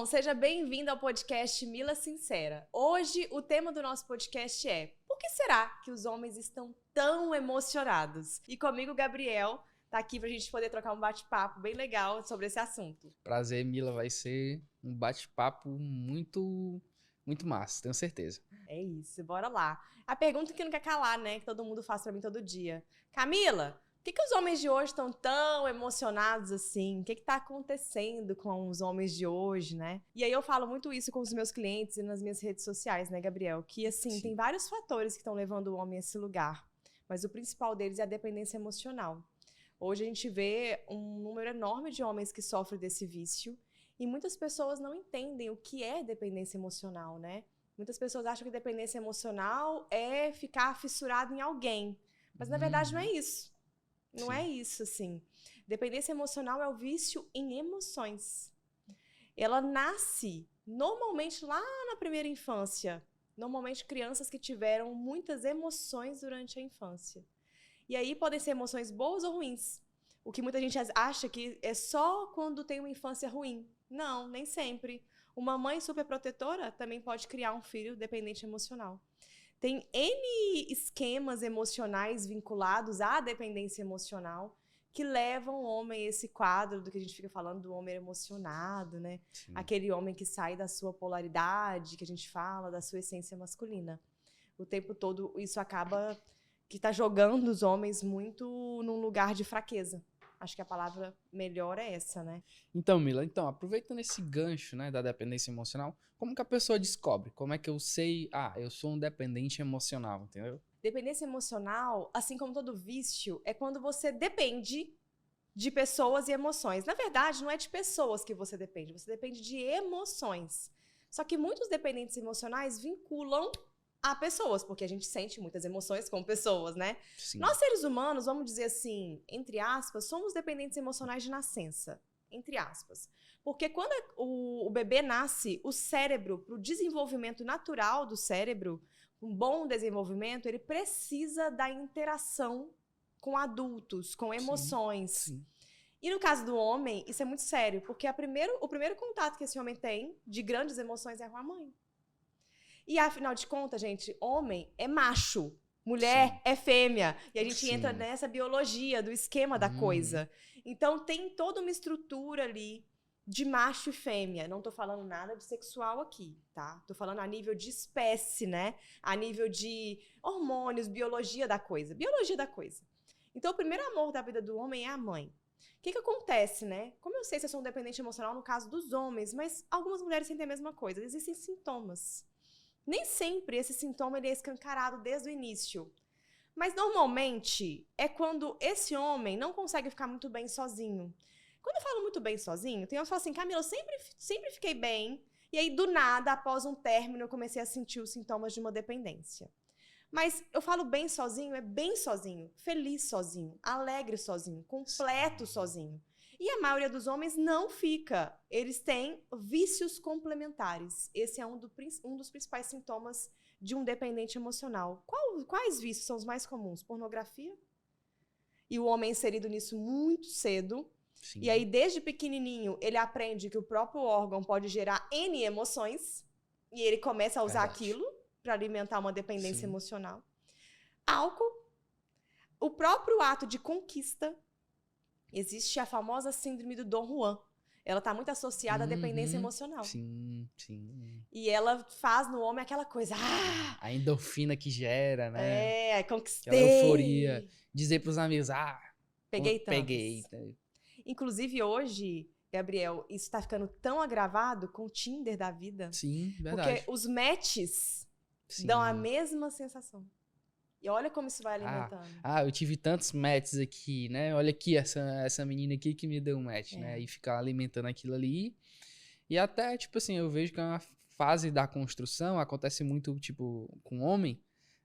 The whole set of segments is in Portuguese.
seja bem-vindo ao podcast Mila Sincera. Hoje, o tema do nosso podcast é: por que será que os homens estão tão emocionados? E comigo, Gabriel, tá aqui pra gente poder trocar um bate-papo bem legal sobre esse assunto. Prazer, Mila, vai ser um bate-papo muito massa, tenho certeza. É isso, bora lá. A pergunta que não quer calar, né? Que todo mundo faz pra mim todo dia. Camila, por que os homens de hoje estão tão emocionados assim? O que tá acontecendo com os homens de hoje, né? E aí eu falo muito isso com os meus clientes e nas minhas redes sociais, né, Gabriel? Que, assim, Sim. tem vários fatores que estão levando o homem a esse lugar. Mas o principal deles é a dependência emocional. Hoje a gente vê um número enorme de homens que sofrem desse vício. E muitas pessoas não entendem o que é dependência emocional, né? Muitas pessoas acham que dependência emocional é ficar fissurado em alguém. Mas, na verdade, não é isso. Não é isso, assim. Dependência emocional é o vício em emoções. Ela nasce, normalmente, lá na primeira infância. Normalmente, crianças que tiveram muitas emoções durante a infância. E aí, podem ser emoções boas ou ruins. O que muita gente acha que é só quando tem uma infância ruim. Não, nem sempre. Uma mãe superprotetora também pode criar um filho dependente emocional. Tem N esquemas emocionais vinculados à dependência emocional que levam o homem a esse quadro do que a gente fica falando do homem emocionado, né? Sim. Aquele homem que sai da sua polaridade, que a gente fala, da sua essência masculina. O tempo todo isso acaba que tá jogando os homens muito num lugar de fraqueza. Acho que a palavra melhor é essa, né? Então, Mila, aproveitando esse gancho, né, da dependência emocional, como que a pessoa descobre? Como é que eu sei, eu sou um dependente emocional, entendeu? Dependência emocional, assim como todo vício, é quando você depende de pessoas e emoções. Na verdade, não é de pessoas que você depende de emoções. Só que muitos dependentes emocionais vinculam a pessoas, porque a gente sente muitas emoções com pessoas, né? Sim. Nós, seres humanos, vamos dizer assim, entre aspas, somos dependentes emocionais de nascença, entre aspas. Porque quando o bebê nasce, o cérebro, para o desenvolvimento natural do cérebro, um bom desenvolvimento, ele precisa da interação com adultos, com emoções. Sim. E no caso do homem, isso é muito sério, porque o primeiro contato que esse homem tem de grandes emoções é com a mãe. E afinal de contas, gente, homem é macho, mulher é fêmea. E a gente entra nessa biologia do esquema da coisa. Então tem toda uma estrutura ali de macho e fêmea. Não tô falando nada de sexual aqui, tá? Tô falando a nível de espécie, né? A nível de hormônios, biologia da coisa. Biologia da coisa. Então o primeiro amor da vida do homem é a mãe. O que acontece, né? Como eu sei se eu sou um dependente emocional no caso dos homens, mas algumas mulheres sentem a mesma coisa. Existem sintomas. Nem sempre esse sintoma ele é escancarado desde o início. Mas normalmente é quando esse homem não consegue ficar muito bem sozinho. Quando eu falo muito bem sozinho, tem uns que falam assim: Camila, eu sempre fiquei bem. E aí, do nada, após um término, eu comecei a sentir os sintomas de uma dependência. Mas eu falo bem sozinho, é bem sozinho, feliz sozinho, alegre sozinho, completo sozinho. E a maioria dos homens não fica. Eles têm vícios complementares. Esse é um dos principais sintomas de um dependente emocional. Quais vícios são os mais comuns? Pornografia. E o homem é inserido nisso muito cedo. Sim. E aí, desde pequenininho, ele aprende que o próprio órgão pode gerar N emoções. E ele começa a usar aquilo para alimentar uma dependência emocional. Álcool. O próprio ato de conquista. Existe a famosa síndrome do Dom Juan. Ela está muito associada à dependência emocional. Sim. E ela faz no homem aquela coisa. A endorfina que gera, né? Conquistei. Aquela euforia. Dizer pros amigos, peguei tantos. Peguei. Inclusive hoje, Gabriel, isso está ficando tão agravado com o Tinder da vida. Sim, verdade. Porque os matches dão a mesma sensação. E olha como isso vai alimentando. Eu tive tantos matches aqui, né? Olha aqui essa menina aqui que me deu um match, né? E ficar alimentando aquilo ali. E até, tipo assim, eu vejo que é uma fase da construção, acontece muito, tipo, com homem,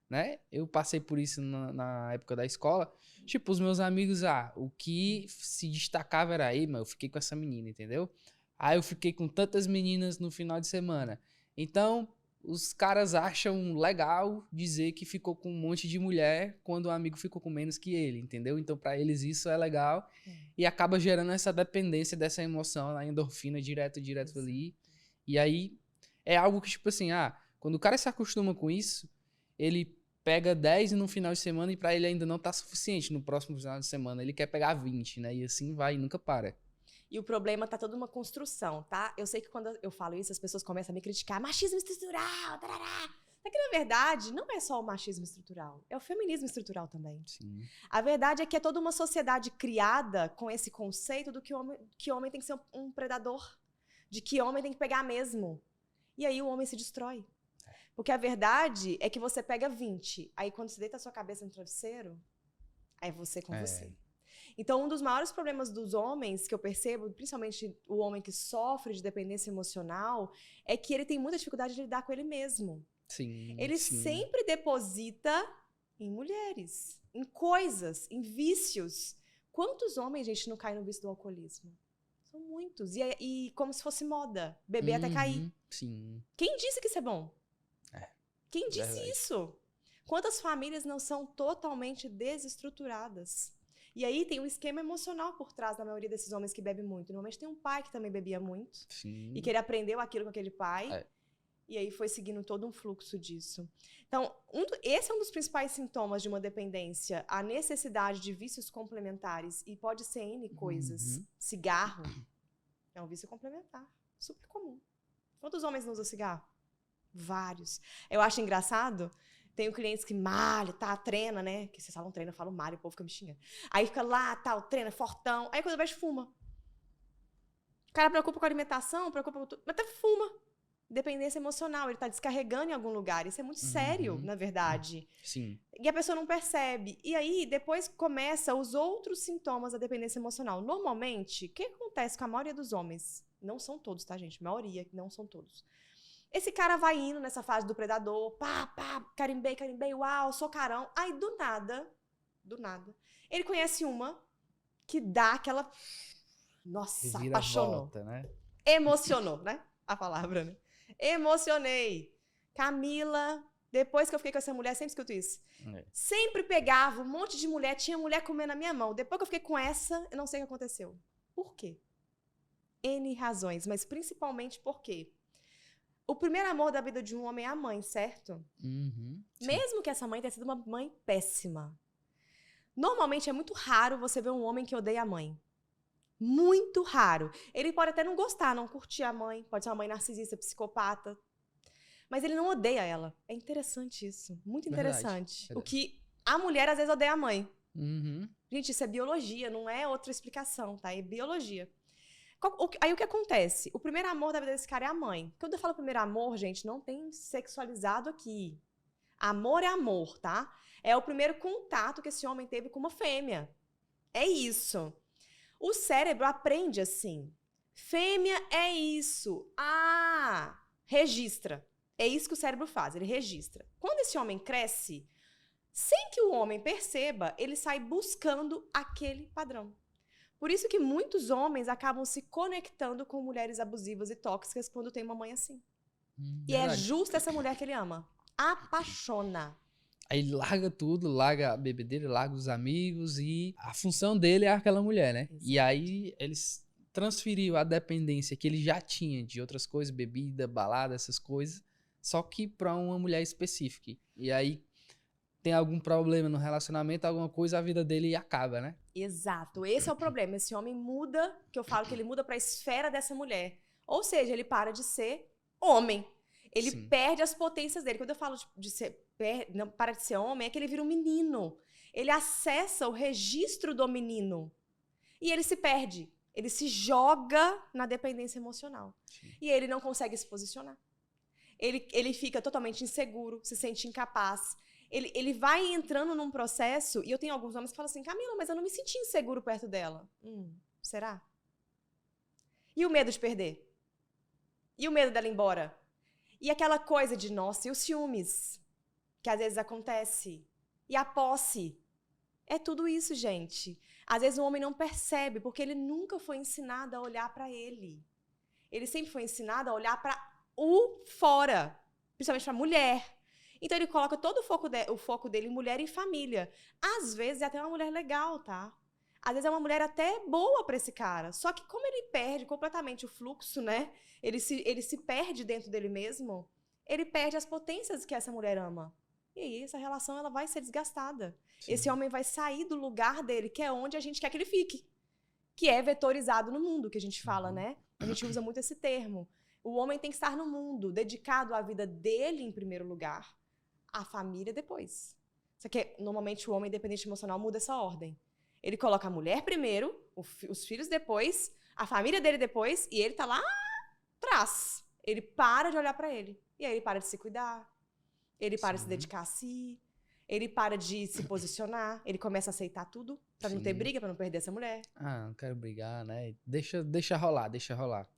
né? Eu passei por isso na época da escola. Tipo, os meus amigos, o que se destacava era aí, mas eu fiquei com essa menina, entendeu? Aí eu fiquei com tantas meninas no final de semana. Então, os caras acham legal dizer que ficou com um monte de mulher quando o amigo ficou com menos que ele, entendeu? Então, pra eles isso é legal e acaba gerando essa dependência dessa emoção, a endorfina direto ali. E aí, é algo que, tipo assim, quando o cara se acostuma com isso, ele pega 10 no final de semana e pra ele ainda não tá suficiente no próximo final de semana. Ele quer pegar 20, né? E assim vai e nunca para. E o problema tá toda uma construção, tá? Eu sei que quando eu falo isso, as pessoas começam a me criticar. Machismo estrutural, tarará. É que, na verdade, não é só o machismo estrutural. É o feminismo estrutural também. Sim. A verdade é que é toda uma sociedade criada com esse conceito do que homem tem que ser um predador. De que homem tem que pegar mesmo. E aí o homem se destrói. Porque a verdade é que você pega 20. Aí quando você deita a sua cabeça no travesseiro, é você com você. Então, um dos maiores problemas dos homens que eu percebo, principalmente o homem que sofre de dependência emocional, é que ele tem muita dificuldade de lidar com ele mesmo. Sim. Ele sempre deposita em mulheres, em coisas, em vícios. Quantos homens, gente, não caem no vício do alcoolismo? São muitos. E como se fosse moda, beber até cair. Sim. Quem disse que isso é bom? Quem disse Verdade. isso? Quantas famílias não são totalmente desestruturadas? E aí tem um esquema emocional por trás da maioria desses homens que bebem muito. Normalmente tem um pai que também bebia muito. Sim. E que ele aprendeu aquilo com aquele pai. E aí foi seguindo todo um fluxo disso. Então, esse é um dos principais sintomas de uma dependência. A necessidade de vícios complementares. E pode ser N coisas. Cigarro é um vício complementar. Super comum. Quantos homens não usam cigarro? Vários. Eu acho engraçado. Tenho clientes que malham, treina, né? Que vocês falam treina, eu falo malha, o povo fica me xingando. Aí fica lá, treina, fortão. Aí quando eu vejo, fuma. O cara preocupa com a alimentação, preocupa com tudo, mas até fuma. Dependência emocional, ele tá descarregando em algum lugar. Isso é muito sério, na verdade. Sim. E a pessoa não percebe. E aí, depois começa os outros sintomas da dependência emocional. Normalmente, o que acontece com a maioria dos homens? Não são todos, tá, gente? A maioria, não são todos. Esse cara vai indo nessa fase do predador, carimbei, uau, sou carão. Aí, do nada, ele conhece uma que dá aquela... Nossa, Revira apaixonou. volta, né? Emocionou, né? A palavra, né? Emocionei. Camila, depois que eu fiquei com essa mulher, sempre escuto isso. Sempre pegava um monte de mulher, tinha mulher comendo na minha mão. Depois que eu fiquei com essa, eu não sei o que aconteceu. Por quê? N razões, mas principalmente por quê? O primeiro amor da vida de um homem é a mãe, certo? Mesmo que essa mãe tenha sido uma mãe péssima. Normalmente é muito raro você ver um homem que odeia a mãe. Muito raro. Ele pode até não gostar, não curtir a mãe, pode ser uma mãe narcisista, psicopata. Mas ele não odeia ela. É interessante isso. Muito interessante. Verdade. O que a mulher às vezes odeia a mãe. Gente, isso é biologia, não é outra explicação, tá? É biologia. Aí o que acontece? O primeiro amor da vida desse cara é a mãe. Quando eu falo primeiro amor, gente, não tem sexualizado aqui. Amor é amor, tá? É o primeiro contato que esse homem teve com uma fêmea. É isso. O cérebro aprende assim. Fêmea é isso. Registra. É isso que o cérebro faz, ele registra. Quando esse homem cresce, sem que o homem perceba, ele sai buscando aquele padrão. Por isso que muitos homens acabam se conectando com mulheres abusivas e tóxicas quando tem uma mãe assim. E é justo essa mulher que ele ama. Apaixona. Aí ele larga tudo, larga a bebedeira, larga os amigos e a função dele é aquela mulher, né? Exato. E aí eles transferiu a dependência que ele já tinha de outras coisas, bebida, balada, essas coisas, só que pra uma mulher específica. E aí tem algum problema no relacionamento, alguma coisa, a vida dele acaba, né? Exato, esse é o problema. Esse homem muda, que eu falo que ele muda para a esfera dessa mulher. Ou seja, ele para de ser homem. Ele perde as potências dele. Quando eu falo de ser, não, para de ser homem, é que ele vira um menino. Ele acessa o registro do menino. E ele se perde. Ele se joga na dependência emocional. Sim. E ele não consegue se posicionar. Ele fica totalmente inseguro, se sente incapaz. Ele vai entrando num processo, e eu tenho alguns homens que falam assim, Camila, mas eu não me senti inseguro perto dela. Será? E o medo de perder? E o medo dela ir embora? E aquela coisa de, nossa, e os ciúmes? Que às vezes acontece. E a posse? É tudo isso, gente. Às vezes o homem não percebe, porque ele nunca foi ensinado a olhar pra ele. Ele sempre foi ensinado a olhar pra o fora, principalmente pra mulher. Então ele coloca todo o foco dele em mulher e família. Às vezes é até uma mulher legal, tá? Às vezes é uma mulher até boa pra esse cara. Só que como ele perde completamente o fluxo, né? Ele se perde dentro dele mesmo, ele perde as potências que essa mulher ama. E aí essa relação ela vai ser desgastada. Sim. Esse homem vai sair do lugar dele, que é onde a gente quer que ele fique. Que é vetorizado no mundo, que a gente fala, né? A gente usa muito esse termo. O homem tem que estar no mundo, dedicado à vida dele em primeiro lugar, a família depois. Só que normalmente o homem independente emocional muda essa ordem. Ele coloca a mulher primeiro, os filhos depois, a família dele depois, e ele tá lá atrás. Ele para de olhar pra ele. E aí ele para de se cuidar, ele para de se dedicar a si, ele para de se posicionar, ele começa a aceitar tudo pra não ter briga, pra não perder essa mulher. Ah, não quero brigar, né? Deixa rolar, deixa rolar.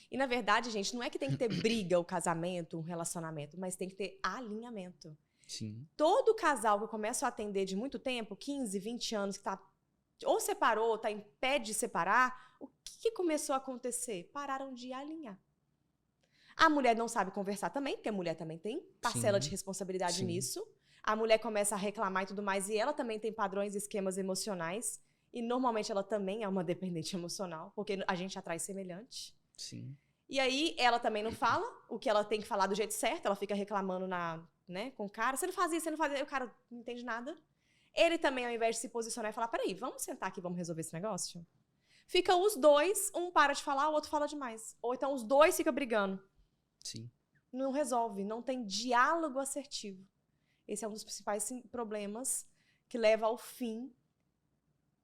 E na verdade, gente, não é que tem que ter briga, o casamento, um relacionamento, mas tem que ter alinhamento. Sim. Todo casal que eu começo a atender de muito tempo, 15, 20 anos, que tá ou separou, ou tá em pé de separar, o que começou a acontecer? Pararam de alinhar. A mulher não sabe conversar também, porque a mulher também tem parcela de responsabilidade nisso. A mulher começa a reclamar e tudo mais, e ela também tem padrões e esquemas emocionais. E normalmente ela também é uma dependente emocional, porque a gente atrai semelhante. Sim. E aí ela também não fala o que ela tem que falar do jeito certo, ela fica reclamando com o cara. Você não faz isso, você não faz isso. Aí o cara não entende nada. Ele também, ao invés de se posicionar e falar, peraí, vamos sentar aqui, vamos resolver esse negócio? Ficam os dois, um para de falar, o outro fala demais. Ou então os dois ficam brigando. Sim. Não resolve, não tem diálogo assertivo. Esse é um dos principais problemas que leva ao fim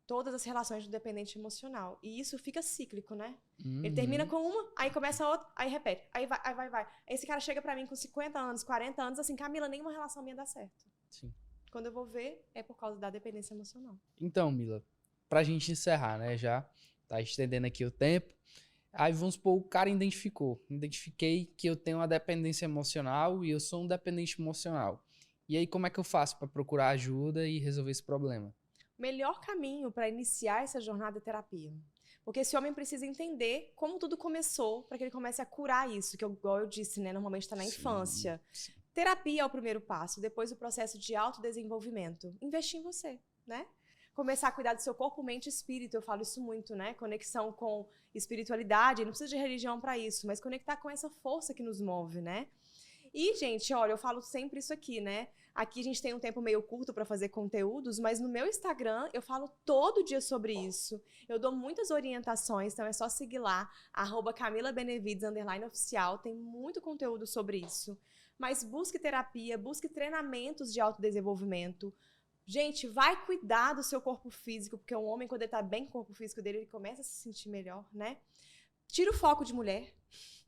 todas as relações do dependente emocional. E isso fica cíclico, né? Ele termina com uma, aí começa outra, aí repete. Aí vai. Esse cara chega pra mim com 50 anos, 40 anos, assim, Camila, nenhuma relação minha dá certo. Sim. Quando eu vou ver, é por causa da dependência emocional. Então, Mila, pra gente encerrar, né? Já tá estendendo aqui o tempo. Aí vamos supor, o cara identifiquei que eu tenho uma dependência emocional e eu sou um dependente emocional. E aí como é que eu faço para procurar ajuda e resolver esse problema? O melhor caminho para iniciar essa jornada é terapia. Porque esse homem precisa entender como tudo começou para que ele comece a curar isso, que igual eu disse, né, normalmente está na infância. Sim. Terapia é o primeiro passo, depois o processo de autodesenvolvimento. Investir em você, né? Começar a cuidar do seu corpo, mente e espírito, eu falo isso muito, né? Conexão com espiritualidade, não precisa de religião para isso, mas conectar com essa força que nos move, né? E, gente, olha, eu falo sempre isso aqui, né? Aqui a gente tem um tempo meio curto para fazer conteúdos, mas no meu Instagram eu falo todo dia sobre isso. Eu dou muitas orientações, então é só seguir lá, @CamilaBenevides_oficial, tem muito conteúdo sobre isso. Mas busque terapia, busque treinamentos de autodesenvolvimento. Gente, vai cuidar do seu corpo físico, porque um homem, quando ele tá bem com o corpo físico dele, ele começa a se sentir melhor, né? Tira o foco de mulher,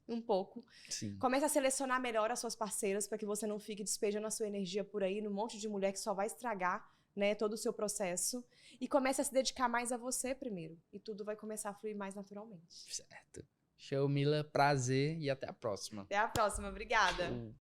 um pouco. Sim. Começa a selecionar melhor as suas parceiras, para que você não fique despejando a sua energia por aí, num monte de mulher que só vai estragar, né, todo o seu processo. E comece a se dedicar mais a você primeiro. E tudo vai começar a fluir mais naturalmente. Certo. Show, Mila. Prazer e até a próxima. Até a próxima. Obrigada. Show.